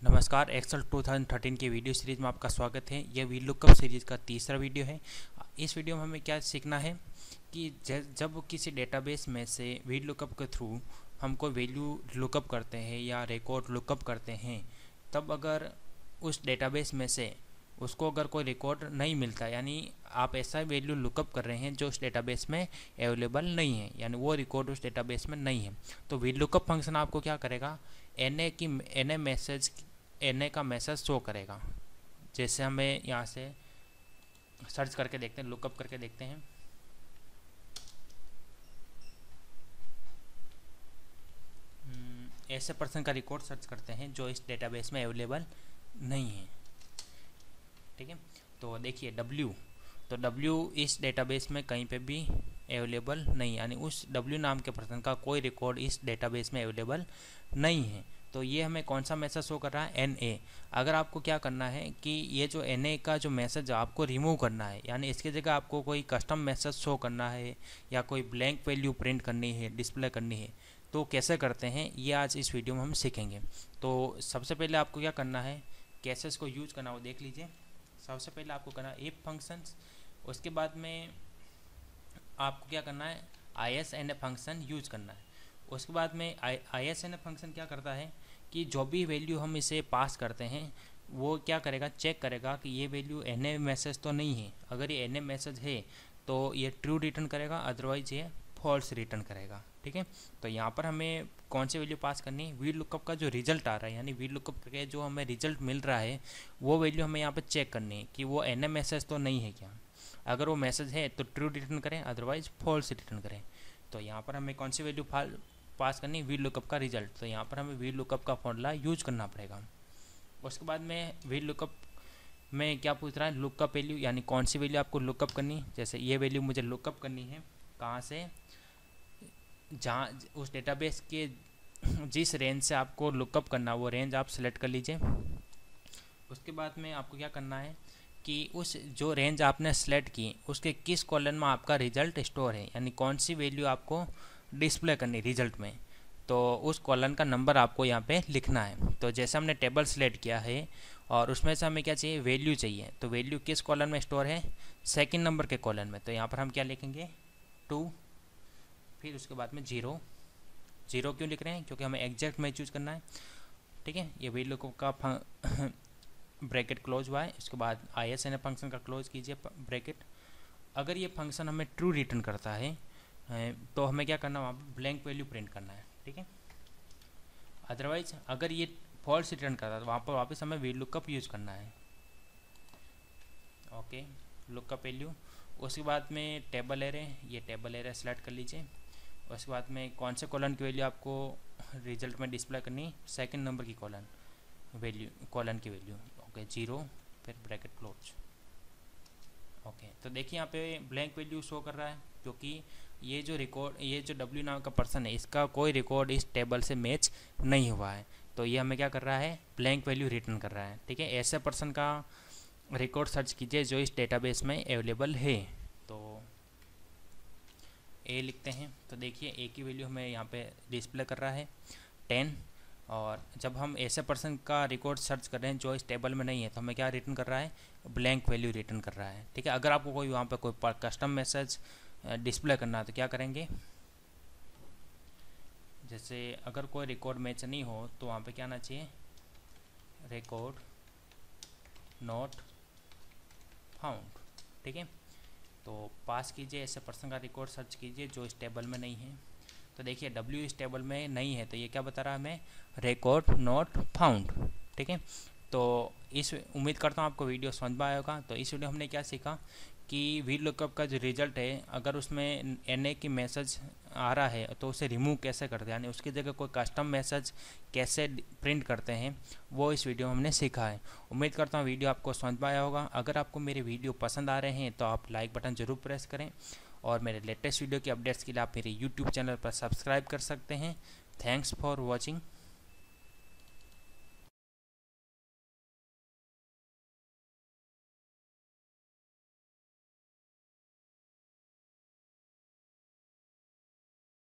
नमस्कार, एक्सेल 2013 की video series में आपका स्वागत है। यह वी लुकअप सीरीज़ का तीसरा वीडियो है। इस वीडियो में हमें क्या सीखना है कि जब किसी डेटाबेस में से वी लुकअप के थ्रू हम कोई वैल्यू लुकअप करते हैं या रिकॉर्ड लुकअप करते हैं, तब अगर उस डेटाबेस में से उसको अगर कोई रिकॉर्ड नहीं मिलता, यानी आप ऐसा वैल्यू लुकअप कर रहे हैं जो उस डेटाबेस में अवेलेबल नहीं है, यानी वो रिकॉर्ड उस डेटाबेस में नहीं है, तो वी लुकअप फंक्शन आपको क्या करेगा, एन ए का मैसेज शो करेगा। जैसे हमें यहाँ से सर्च करके देखते हैं, लुकअप करके देखते हैं। ऐसे पर्सन का रिकॉर्ड सर्च करते हैं जो इस डेटाबेस में अवेलेबल नहीं है। ठीक है, तो देखिए W इस डेटाबेस में कहीं पे भी अवेलेबल नहीं, यानी उस W नाम के पर्सन का कोई रिकॉर्ड इस डेटाबेस में अवेलेबल नहीं है। तो ये हमें कौन सा मैसेज शो कर रहा है, NA। अगर आपको क्या करना है कि ये जो NA का जो मैसेज आपको रिमूव करना है, यानी इसकी जगह आपको कोई कस्टम मैसेज शो करना है या कोई ब्लैंक वैल्यू प्रिंट करनी है, डिस्प्ले करनी है, तो कैसे करते हैं ये आज इस वीडियो में हम सीखेंगे। तो सबसे पहले आपको क्या करना है, कैसे इसको यूज करना वो देख लीजिए। सबसे पहले आपको करना है इफ फंक्शंस, उसके बाद में आपको क्या करना है, ISNA फंक्शन यूज करना है। उसके बाद में ISNA फंक्शन क्या करता है कि जो भी वैल्यू हम इसे पास करते हैं वो क्या करेगा, चेक करेगा कि ये वैल्यू NA मैसेज तो नहीं है। अगर ये NA मैसेज है तो ये ट्रू रिटर्न करेगा, अदरवाइज ये फॉल्स रिटर्न करेगा। ठीक है, तो यहाँ पर हमें कौन सी वैल्यू पास करनी है, वी लुकअप का जो रिजल्ट आ रहा है, यानी वी लुकअप के जो हमें रिजल्ट मिल रहा है वो वैल्यू हमें यहाँ पर चेक करनी है कि वो NA मैसेज तो नहीं है क्या। अगर वो मैसेज है तो ट्रू रिटर्न करें, अदरवाइज फॉल्स रिटर्न करें। तो यहाँ पर हमें कौन सी वैल्यू पास करनी, वी लुकअप का रिजल्ट। तो यहाँ पर हमें वी लुकअप का फॉर्मूला यूज करना पड़ेगा। उसके बाद में वी लुकअप में क्या पूछ रहा है, लुकअप वैल्यू, यानी कौन सी वैल्यू आपको लुकअप करनी। जैसे ये वैल्यू मुझे लुकअप करनी है कहाँ से, जहाँ उस डेटाबेस के जिस रेंज से आपको लुकअप करना वो रेंज आप सेलेक्ट कर लीजिए। उसके बाद में आपको क्या करना है कि उस जो रेंज आपने सेलेक्ट की उसके किस कॉलम में आपका रिजल्ट स्टोर है, यानी कौन सी वैल्यू आपको डिस्प्ले करनी रिजल्ट में, तो उस कॉलम का नंबर आपको यहाँ पे लिखना है। तो जैसे हमने टेबल सेलेक्ट किया है और उसमें से हमें क्या चाहिए, वैल्यू चाहिए, तो वैल्यू किस कॉलम में स्टोर है, सेकंड नंबर के कॉलम में। तो यहाँ पर हम क्या लिखेंगे, 2, फिर उसके बाद में 0 क्यों लिख रहे हैं, क्योंकि हमें एग्जैक्ट मैच चूज करना है। ठीक है, ये वैल्यू का ब्रैकेट क्लोज हुआ है। उसके बाद ISNA फंक्शन का क्लोज कीजिए ब्रैकेट। अगर ये फंक्शन हमें ट्रू रिटर्न करता है तो हमें क्या करना है, वहाँ पर ब्लैंक वैल्यू प्रिंट करना है। ठीक है, अदरवाइज अगर ये फॉल्स रिटर्न करता है तो वहाँ पर वापस हमें वी लुकअप यूज़ करना है। Okay, lookup value. उसके बाद में टेबल एरे, ये टेबल एरे सेलेक्ट कर लीजिए। उसके बाद में कौन से कॉलम की वैल्यू आपको रिजल्ट में डिस्प्ले करनी, सेकंड नंबर की कॉलम की वैल्यू। ओके, 0, फिर ब्रैकेट क्लोज। ओके, तो देखिए यहाँ पे ब्लैंक वैल्यू शो कर रहा है क्योंकि ये जो W नाम का पर्सन है इसका कोई रिकॉर्ड इस टेबल से मैच नहीं हुआ है। तो ये हमें क्या कर रहा है, ब्लैंक वैल्यू रिटर्न कर रहा है। ठीक है, ऐसे पर्सन का रिकॉर्ड सर्च कीजिए जो इस डेटाबेस में अवेलेबल है। तो A लिखते हैं, तो देखिए A की वैल्यू हमें यहाँ पे डिस्प्ले कर रहा है 10। और जब हम ऐसे पर्सन का रिकॉर्ड सर्च कर रहे हैं जो इस टेबल में नहीं है तो हमें क्या रिटर्न कर रहा है, ब्लैंक वैल्यू रिटर्न कर रहा है। ठीक है, अगर आपको कोई वहाँ पे कोई कस्टम मैसेज डिस्प्ले करना है तो क्या करेंगे, जैसे अगर कोई रिकॉर्ड मैच नहीं हो तो वहाँ पे क्या आना चाहिए, रिकॉर्ड नॉट फाउंड। ठीक है, तो पास कीजिए, ऐसे पर्सन का रिकॉर्ड सर्च कीजिए जो इस टेबल में नहीं है। तो देखिए W इस टेबल में नहीं है तो ये क्या बता रहा है हमें, रिकॉर्ड नॉट फाउंड। ठीक है, तो इस उम्मीद करता हूँ आपको वीडियो समझ में आया होगा। तो इस वीडियो हमने क्या सीखा कि वी लुकअप का जो रिजल्ट है अगर उसमें NA की मैसेज आ रहा है तो उसे रिमूव कैसे करते हैं, यानी उसकी जगह कोई कस्टम मैसेज कैसे प्रिंट करते हैं, वो इस वीडियो में हमने सीखा है। उम्मीद करता हूँ वीडियो आपको समझ में आया होगा। अगर आपको मेरे वीडियो पसंद आ रहे हैं तो आप लाइक बटन ज़रूर प्रेस करें और मेरे लेटेस्ट वीडियो की अपडेट्स के लिए आप मेरे यूट्यूब चैनल पर सब्सक्राइब कर सकते हैं। Thanks for watching.